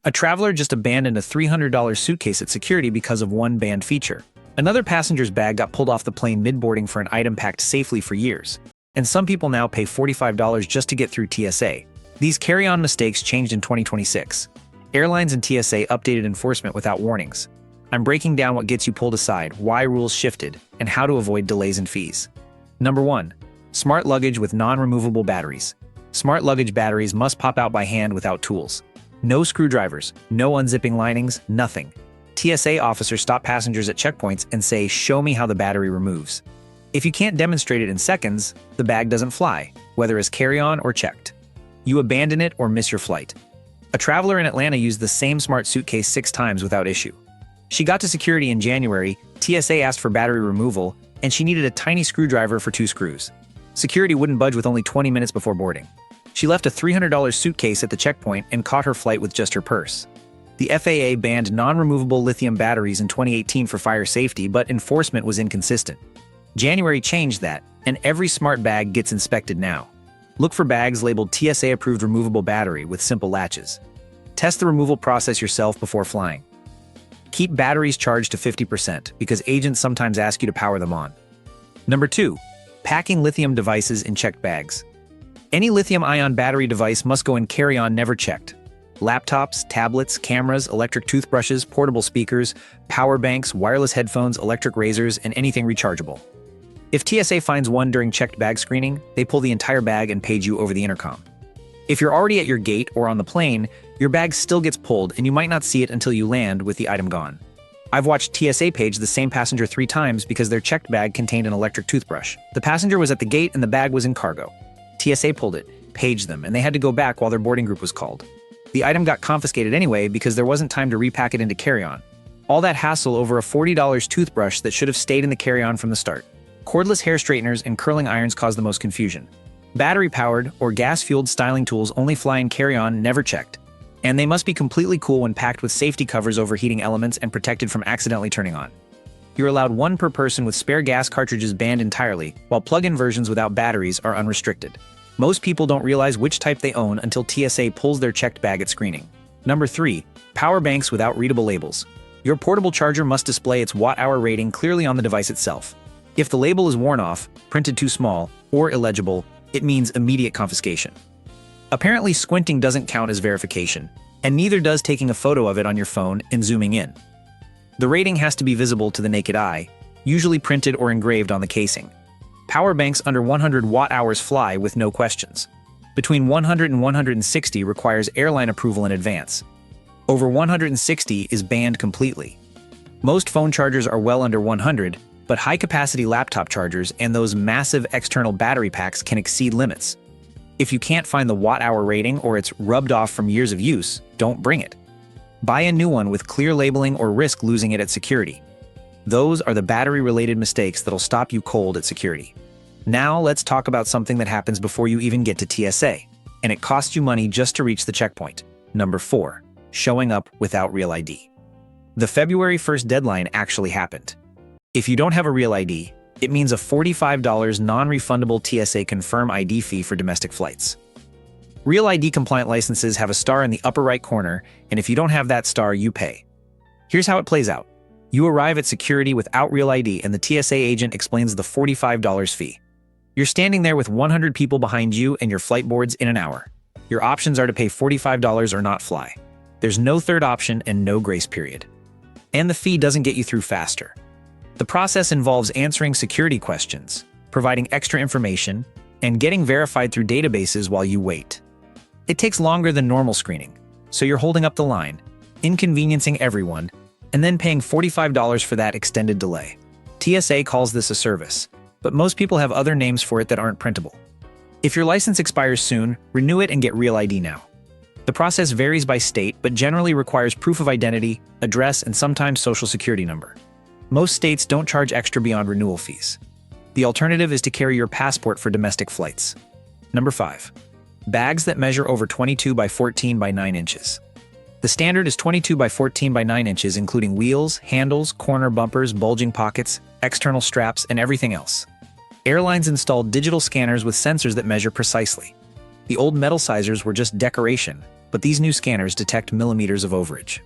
A traveler just abandoned a $300 suitcase at security because of one banned feature. Another passenger's bag got pulled off the plane mid-boarding for an item packed safely for years. And some people now pay $45 just to get through TSA. These carry-on mistakes changed in 2026. Airlines and TSA updated enforcement without warnings. I'm breaking down what gets you pulled aside, why rules shifted, and how to avoid delays and fees. Number 1. Smart luggage with non-removable batteries. Smart luggage batteries must pop out by hand without tools. No screwdrivers, no unzipping linings, nothing. TSA officers stop passengers at checkpoints and say, "Show me how the battery removes." If you can't demonstrate it in seconds, the bag doesn't fly, whether as carry-on or checked. You abandon it or miss your flight. A traveler in Atlanta used the same smart suitcase 6 times without issue. She got to security in January, TSA asked for battery removal, and she needed a tiny screwdriver for 2 screws. Security wouldn't budge with only 20 minutes before boarding. She left a $300 suitcase at the checkpoint and caught her flight with just her purse. The FAA banned non-removable lithium batteries in 2018 for fire safety, but enforcement was inconsistent. January changed that, and every smart bag gets inspected now. Look for bags labeled TSA-approved removable battery with simple latches. Test the removal process yourself before flying. Keep batteries charged to 50% because agents sometimes ask you to power them on. Number 2. Packing lithium devices in checked bags. Any lithium-ion battery device must go in carry-on never checked. Laptops, tablets, cameras, electric toothbrushes, portable speakers, power banks, wireless headphones, electric razors, and anything rechargeable. If TSA finds one during checked bag screening, they pull the entire bag and page you over the intercom. If you're already at your gate or on the plane, your bag still gets pulled and you might not see it until you land with the item gone. I've watched TSA page the same passenger 3 times because their checked bag contained an electric toothbrush. The passenger was at the gate and the bag was in cargo. TSA pulled it, paged them, and they had to go back while their boarding group was called. The item got confiscated anyway because there wasn't time to repack it into carry-on. All that hassle over a $40 toothbrush that should have stayed in the carry-on from the start. Cordless hair straighteners and curling irons cause the most confusion. Battery-powered or gas-fueled styling tools only fly in carry-on, never checked. And they must be completely cool when packed with safety covers over heating elements and protected from accidentally turning on. You're allowed 1 per person with spare gas cartridges banned entirely, while plug-in versions without batteries are unrestricted. Most people don't realize which type they own until TSA pulls their checked bag at screening. Number 3. Power banks without readable labels. Your portable charger must display its watt-hour rating clearly on the device itself. If the label is worn off, printed too small, or illegible, it means immediate confiscation. Apparently, squinting doesn't count as verification, and neither does taking a photo of it on your phone and zooming in. The rating has to be visible to the naked eye, usually printed or engraved on the casing. Power banks under 100 watt-hours fly with no questions. Between 100 and 160 requires airline approval in advance. Over 160 is banned completely. Most phone chargers are well under 100, but high-capacity laptop chargers and those massive external battery packs can exceed limits. If you can't find the watt-hour rating or it's rubbed off from years of use, don't bring it. Buy a new one with clear labeling or risk losing it at security. Those are the battery-related mistakes that'll stop you cold at security. Now let's talk about something that happens before you even get to TSA, and it costs you money just to reach the checkpoint. Number 4. Showing up without real ID. The February 1st deadline actually happened. If you don't have a real ID, it means a $45 non-refundable TSA Confirm ID fee for domestic flights. Real ID-compliant licenses have a star in the upper right corner, and if you don't have that star, you pay. Here's how it plays out. You arrive at security without real ID, and the TSA agent explains the $45 fee. You're standing there with 100 people behind you, and your flight boards in an hour. Your options are to pay $45 or not fly. There's no third option and no grace period. And the fee doesn't get you through faster. The process involves answering security questions, providing extra information, and getting verified through databases while you wait. It takes longer than normal screening, so you're holding up the line, inconveniencing everyone, and then paying $45 for that extended delay. TSA calls this a service, but most people have other names for it that aren't printable. If your license expires soon, renew it and get real ID now. The process varies by state, but generally requires proof of identity, address, and sometimes social security number. Most states don't charge extra beyond renewal fees. The alternative is to carry your passport for domestic flights. Number 5. Bags that measure over 22 by 14 by 9 inches. The standard is 22 by 14 by 9 inches, including wheels, handles, corner bumpers, bulging pockets, external straps, and everything else. Airlines installed digital scanners with sensors that measure precisely. The old metal sizers were just decoration, but these new scanners detect millimeters of overage.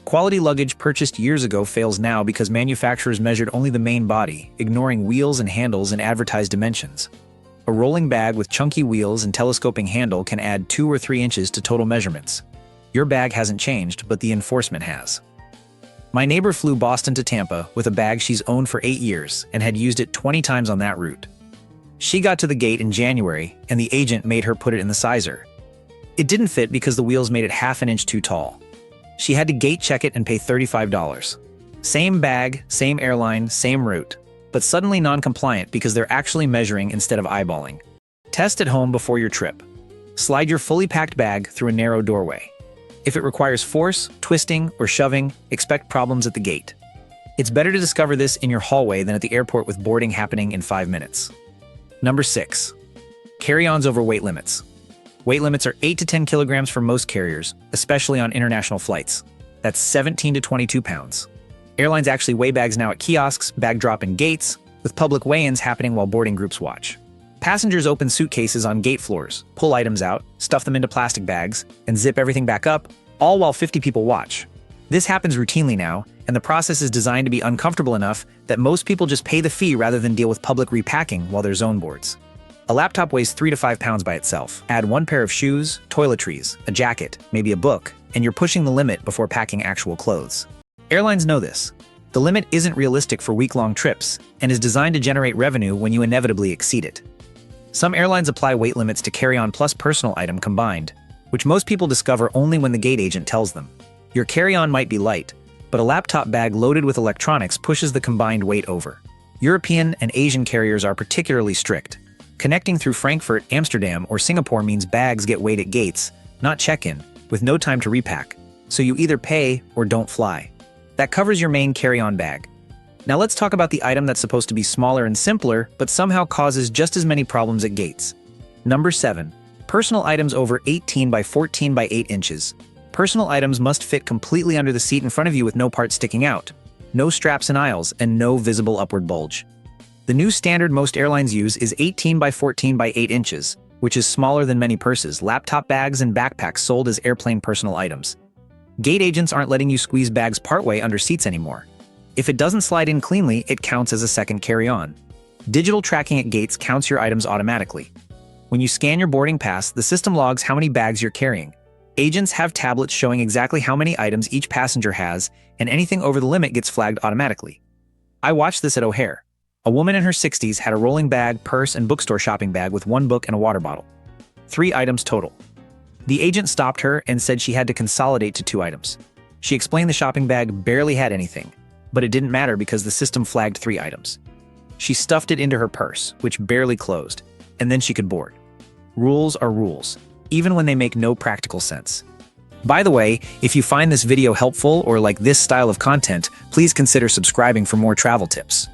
Quality luggage purchased years ago fails now because manufacturers measured only the main body, ignoring wheels and handles in advertised dimensions. A rolling bag with chunky wheels and telescoping handle can add 2 or 3 inches to total measurements. Your bag hasn't changed, but the enforcement has. My neighbor flew Boston to Tampa with a bag she's owned for 8 years and had used it 20 times on that route. She got to the gate in January, and the agent made her put it in the sizer. It didn't fit because the wheels made it half an inch too tall. She had to gate check it and pay $35. Same bag, same airline, same route, but suddenly non-compliant because they're actually measuring instead of eyeballing. Test at home before your trip. Slide your fully packed bag through a narrow doorway. If it requires force, twisting, or shoving, expect problems at the gate. It's better to discover this in your hallway than at the airport with boarding happening in 5 minutes. Number 6. Carry-ons over weight limits. Weight limits are 8 to 10 kilograms for most carriers, especially on international flights. That's 17 to 22 pounds. Airlines actually weigh bags now at kiosks, bag drop-in gates, with public weigh-ins happening while boarding groups watch. Passengers open suitcases on gate floors, pull items out, stuff them into plastic bags, and zip everything back up, all while 50 people watch. This happens routinely now, and the process is designed to be uncomfortable enough that most people just pay the fee rather than deal with public repacking while they're zone boards. A laptop weighs 3 to 5 pounds by itself. Add 1 pair of shoes, toiletries, a jacket, maybe a book, and you're pushing the limit before packing actual clothes. Airlines know this. The limit isn't realistic for week-long trips and is designed to generate revenue when you inevitably exceed it. Some airlines apply weight limits to carry-on plus personal item combined, which most people discover only when the gate agent tells them. Your carry-on might be light, but a laptop bag loaded with electronics pushes the combined weight over. European and Asian carriers are particularly strict. Connecting through Frankfurt, Amsterdam, or Singapore means bags get weighed at gates, not check-in, with no time to repack, so you either pay or don't fly. That covers your main carry-on bag. Now let's talk about the item that's supposed to be smaller and simpler, but somehow causes just as many problems at gates. Number 7. Personal items over 18 by 14 by 8 inches. Personal items must fit completely under the seat in front of you with no part sticking out, no straps and aisles, and no visible upward bulge. The new standard most airlines use is 18 by 14 by 8 inches, which is smaller than many purses, laptop bags, and backpacks sold as airplane personal items. Gate agents aren't letting you squeeze bags partway under seats anymore. If it doesn't slide in cleanly, it counts as a second carry-on. Digital tracking at gates counts your items automatically. When you scan your boarding pass, the system logs how many bags you're carrying. Agents have tablets showing exactly how many items each passenger has, and anything over the limit gets flagged automatically. I watched this at O'Hare. A woman in her 60s had a rolling bag, purse, and bookstore shopping bag with 1 book and a water bottle. 3 items total. The agent stopped her and said she had to consolidate to 2 items. She explained the shopping bag barely had anything, but it didn't matter because the system flagged 3 items. She stuffed it into her purse, which barely closed, and then she could board. Rules are rules, even when they make no practical sense. By the way, if you find this video helpful or like this style of content, please consider subscribing for more travel tips.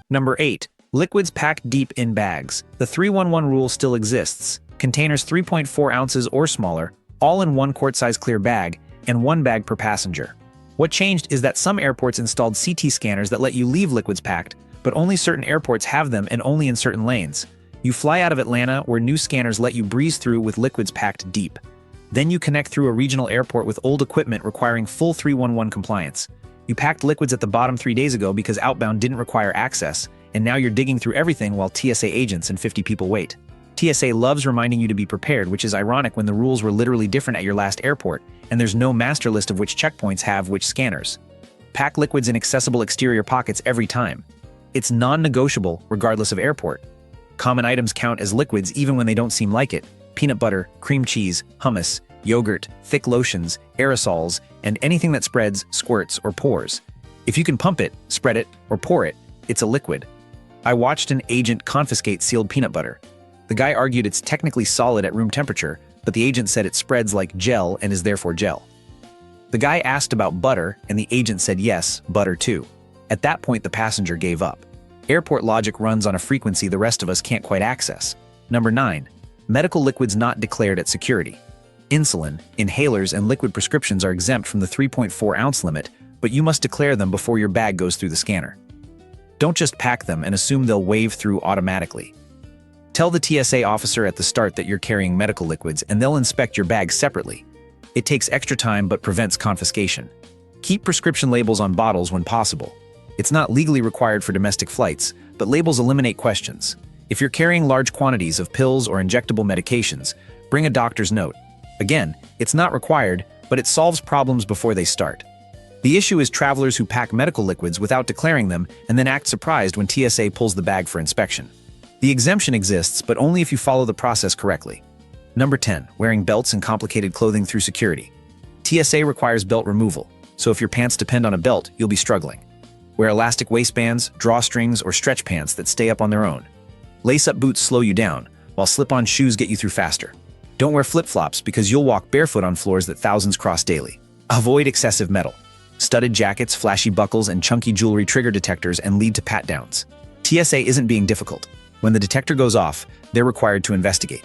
Number 8. Liquids packed deep in bags. The 311 rule still exists. Containers 3.4 ounces or smaller, all in 1 quart-size clear bag, and 1 bag per passenger. What changed is that some airports installed CT scanners that let you leave liquids packed, but only certain airports have them and only in certain lanes. You fly out of Atlanta where new scanners let you breeze through with liquids packed deep. Then you connect through a regional airport with old equipment requiring full 311 compliance. You packed liquids at the bottom 3 days ago because outbound didn't require access, and now you're digging through everything while TSA agents and 50 people wait. TSA loves reminding you to be prepared, which is ironic when the rules were literally different at your last airport, and there's no master list of which checkpoints have which scanners. Pack liquids in accessible exterior pockets every time. It's non-negotiable, regardless of airport. Common items count as liquids even when they don't seem like it. Peanut butter, cream cheese, hummus, yogurt, thick lotions, aerosols, and anything that spreads, squirts, or pours. If you can pump it, spread it, or pour it, it's a liquid. I watched an agent confiscate sealed peanut butter. The guy argued it's technically solid at room temperature, but the agent said it spreads like gel and is therefore gel. The guy asked about butter, and the agent said yes, butter too. At that point, the passenger gave up. Airport logic runs on a frequency the rest of us can't quite access. Number 9. Medical liquids not declared at security. Insulin, inhalers, and liquid prescriptions are exempt from the 3.4 ounce limit, but you must declare them before your bag goes through the scanner. Don't just pack them and assume they'll wave through automatically. Tell the TSA officer at the start that you're carrying medical liquids and they'll inspect your bag separately. It takes extra time but prevents confiscation. Keep prescription labels on bottles when possible. It's not legally required for domestic flights, but labels eliminate questions. If you're carrying large quantities of pills or injectable medications, bring a doctor's note. Again, it's not required, but it solves problems before they start. The issue is travelers who pack medical liquids without declaring them and then act surprised when TSA pulls the bag for inspection. The exemption exists, but only if you follow the process correctly. Number 10. Wearing belts and complicated clothing through security. TSA requires belt removal, so if your pants depend on a belt, you'll be struggling. Wear elastic waistbands, drawstrings, or stretch pants that stay up on their own. Lace-up boots slow you down, while slip-on shoes get you through faster. Don't wear flip-flops because you'll walk barefoot on floors that thousands cross daily. Avoid excessive metal. Studded jackets, flashy buckles, and chunky jewelry trigger detectors and lead to pat-downs. TSA isn't being difficult. When the detector goes off, they're required to investigate.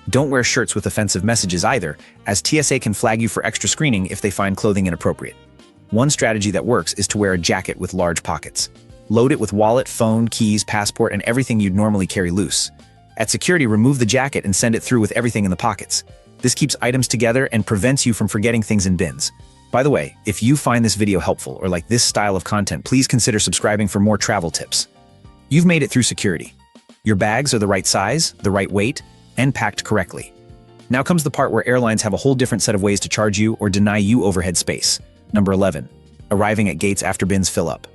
Don't wear shirts with offensive messages either, as TSA can flag you for extra screening if they find clothing inappropriate. One strategy that works is to wear a jacket with large pockets. Load it with wallet, phone, keys, passport, and everything you'd normally carry loose. At security, remove the jacket and send it through with everything in the pockets. This keeps items together and prevents you from forgetting things in bins. By the way, if you find this video helpful or like this style of content, please consider subscribing for more travel tips. You've made it through security. Your bags are the right size, the right weight, and packed correctly. Now comes the part where airlines have a whole different set of ways to charge you or deny you overhead space. Number 11. Arriving at gates after bins fill up.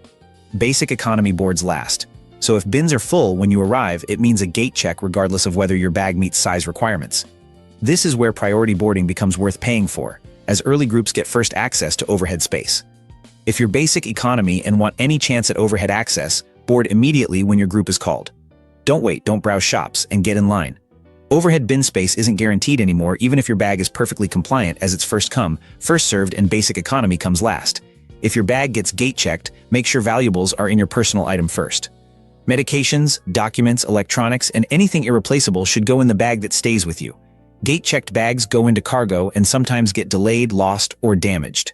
Basic economy boards last. So if bins are full when you arrive, it means a gate check regardless of whether your bag meets size requirements. This is where priority boarding becomes worth paying for, as early groups get first access to overhead space. If you're basic economy and want any chance at overhead access, board immediately when your group is called. Don't wait, don't browse shops, and get in line. Overhead bin space isn't guaranteed anymore even if your bag is perfectly compliant, as it's first come, first served, and basic economy comes last. If your bag gets gate checked, make sure valuables are in your personal item first. Medications, documents, electronics, and anything irreplaceable should go in the bag that stays with you. Gate-checked bags go into cargo and sometimes get delayed, lost, or damaged.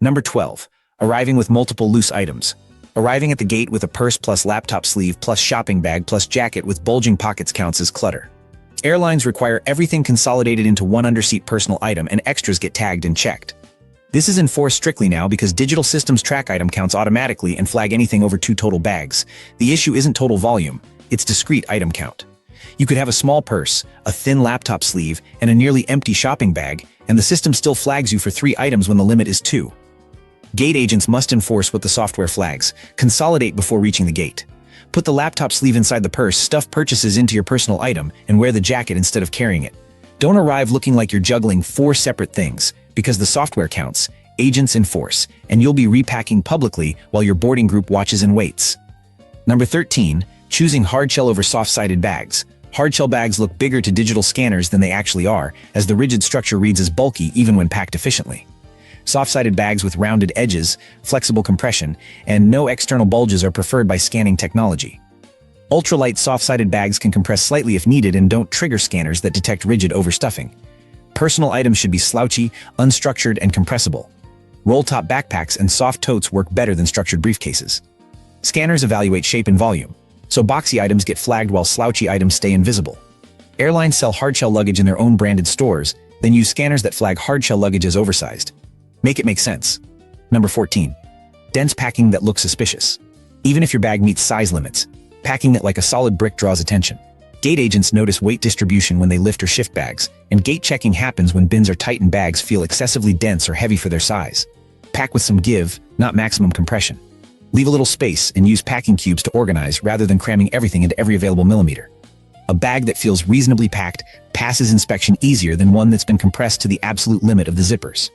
Number 12. Arriving with multiple loose items. Arriving at the gate with a purse plus laptop sleeve plus shopping bag plus jacket with bulging pockets counts as clutter. Airlines require everything consolidated into one underseat personal item, and extras get tagged and checked. This is enforced strictly now because digital systems track item counts automatically and flag anything over 2 total bags. The issue isn't total volume, it's discrete item count. You could have a small purse, a thin laptop sleeve, and a nearly empty shopping bag, and the system still flags you for 3 items when the limit is 2. Gate agents must enforce what the software flags. Consolidate before reaching the gate. Put the laptop sleeve inside the purse, stuff purchases into your personal item, and wear the jacket instead of carrying it. Don't arrive looking like you're juggling 4 separate things, because the software counts, agents enforce, and you'll be repacking publicly while your boarding group watches and waits. Number 13. Choosing hardshell over soft-sided bags. Hardshell bags look bigger to digital scanners than they actually are, as the rigid structure reads as bulky even when packed efficiently. Soft-sided bags with rounded edges, flexible compression, and no external bulges are preferred by scanning technology. Ultralight soft-sided bags can compress slightly if needed and don't trigger scanners that detect rigid overstuffing. Personal items should be slouchy, unstructured, and compressible. Roll-top backpacks and soft totes work better than structured briefcases. Scanners evaluate shape and volume, so boxy items get flagged while slouchy items stay invisible. Airlines sell hardshell luggage in their own branded stores, then use scanners that flag hardshell luggage as oversized. Make it make sense. Number 14. Dense packing that looks suspicious. Even if your bag meets size limits, packing it like a solid brick draws attention. Gate agents notice weight distribution when they lift or shift bags, and gate checking happens when bins are tight and bags feel excessively dense or heavy for their size. Pack with some give, not maximum compression. Leave a little space and use packing cubes to organize rather than cramming everything into every available millimeter. A bag that feels reasonably packed passes inspection easier than one that's been compressed to the absolute limit of the zippers.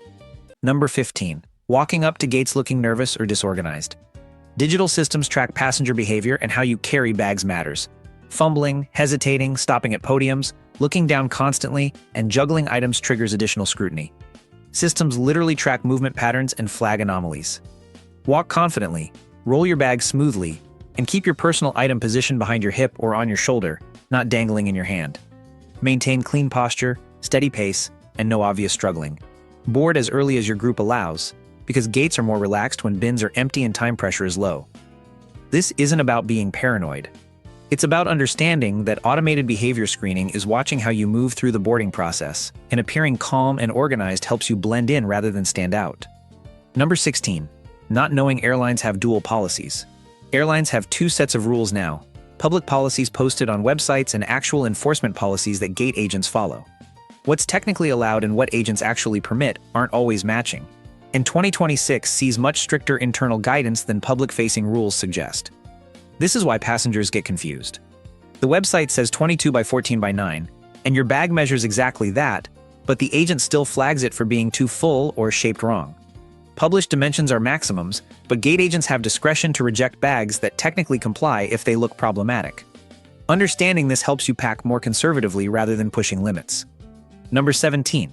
Number 15. Walking up to gates looking nervous or disorganized. Digital systems track passenger behavior, and how you carry bags matters. Fumbling, hesitating, stopping at podiums, looking down constantly, and juggling items triggers additional scrutiny. Systems literally track movement patterns and flag anomalies. Walk confidently, roll your bag smoothly, and keep your personal item positioned behind your hip or on your shoulder, not dangling in your hand. Maintain clean posture, steady pace, and no obvious struggling. Board as early as your group allows, because gates are more relaxed when bins are empty and time pressure is low. This isn't about being paranoid. It's about understanding that automated behavior screening is watching how you move through the boarding process, and appearing calm and organized helps you blend in rather than stand out. Number 16. Not knowing airlines have dual policies. Airlines have two sets of rules now: public policies posted on websites and actual enforcement policies that gate agents follow. What's technically allowed and what agents actually permit aren't always matching. And 2026 sees much stricter internal guidance than public-facing rules suggest. This is why passengers get confused. The website says 22 by 14 by 9, and your bag measures exactly that, but the agent still flags it for being too full or shaped wrong. Published dimensions are maximums, but gate agents have discretion to reject bags that technically comply if they look problematic. Understanding this helps you pack more conservatively rather than pushing limits. Number 17.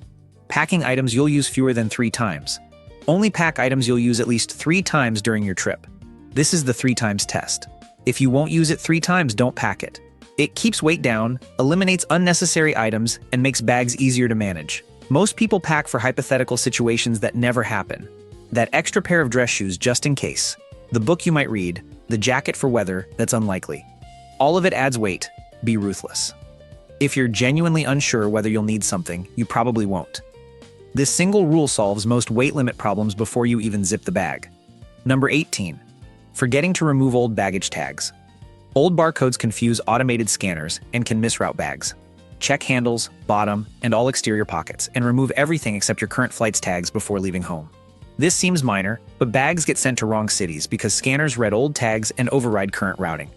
Packing items you'll use fewer than 3 times. Only pack items you'll use at least 3 times during your trip. This is the 3 times test. If you won't use it 3 times, don't pack it. It keeps weight down, eliminates unnecessary items, and makes bags easier to manage. Most people pack for hypothetical situations that never happen. That extra pair of dress shoes just in case. The book you might read. The jacket for weather that's unlikely. All of it adds weight. Be ruthless. If you're genuinely unsure whether you'll need something, you probably won't. This single rule solves most weight limit problems before you even zip the bag. Number 18. Forgetting to remove old baggage tags. Old barcodes confuse automated scanners and can misroute bags. Check handles, bottom, and all exterior pockets, and remove everything except your current flight's tags before leaving home. This seems minor, but bags get sent to wrong cities because scanners read old tags and override current routing.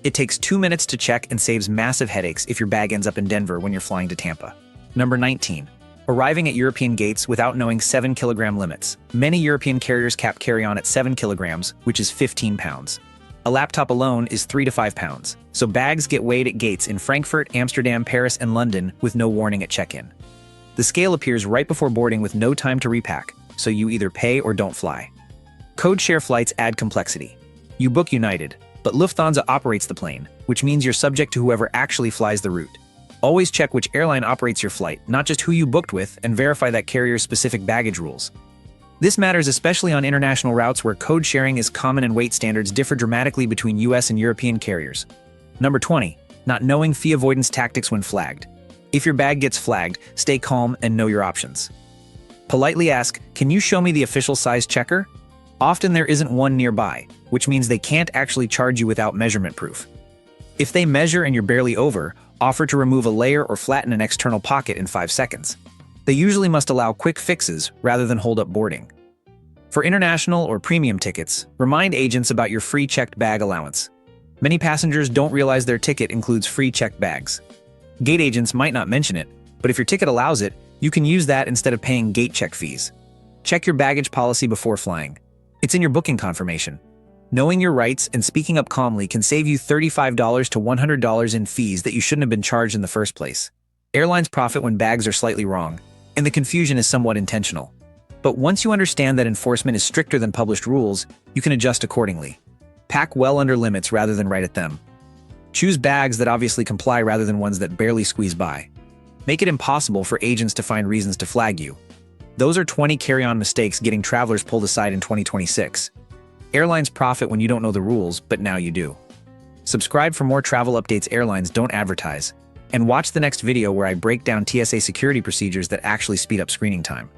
It takes 2 minutes to check and saves massive headaches if your bag ends up in Denver when you're flying to Tampa. Number 19. Arriving at European gates without knowing 7-kilogram limits. Many European carriers cap carry-on at 7 kilograms, which is 15 pounds. A laptop alone is 3 to 5 pounds, so bags get weighed at gates in Frankfurt, Amsterdam, Paris, and London with no warning at check-in. The scale appears right before boarding with no time to repack, so you either pay or don't fly. Code share flights add complexity. You book United, but Lufthansa operates the plane, which means you're subject to whoever actually flies the route. Always check which airline operates your flight, not just who you booked with, and verify that carrier's specific baggage rules. This matters especially on international routes where code sharing is common and weight standards differ dramatically between US and European carriers. Number 20. Not knowing fee avoidance tactics when flagged. If your bag gets flagged, stay calm and know your options. Politely ask, "Can you show me the official size checker?" Often there isn't one nearby, which means they can't actually charge you without measurement proof. If they measure and you're barely over, offer to remove a layer or flatten an external pocket in 5 seconds. They usually must allow quick fixes rather than hold up boarding. For international or premium tickets, remind agents about your free checked bag allowance. Many passengers don't realize their ticket includes free checked bags. Gate agents might not mention it, but if your ticket allows it, you can use that instead of paying gate check fees. Check your baggage policy before flying. It's in your booking confirmation. Knowing your rights and speaking up calmly can save you $35 to $100 in fees that you shouldn't have been charged in the first place. Airlines profit when bags are slightly wrong, and the confusion is somewhat intentional. But once you understand that enforcement is stricter than published rules, you can adjust accordingly. Pack well under limits rather than right at them. Choose bags that obviously comply rather than ones that barely squeeze by. Make it impossible for agents to find reasons to flag you. Those are 20 carry-on mistakes getting travelers pulled aside in 2026. Airlines profit when you don't know the rules, but now you do. Subscribe for more travel updates airlines don't advertise, and watch the next video where I break down TSA security procedures that actually speed up screening time.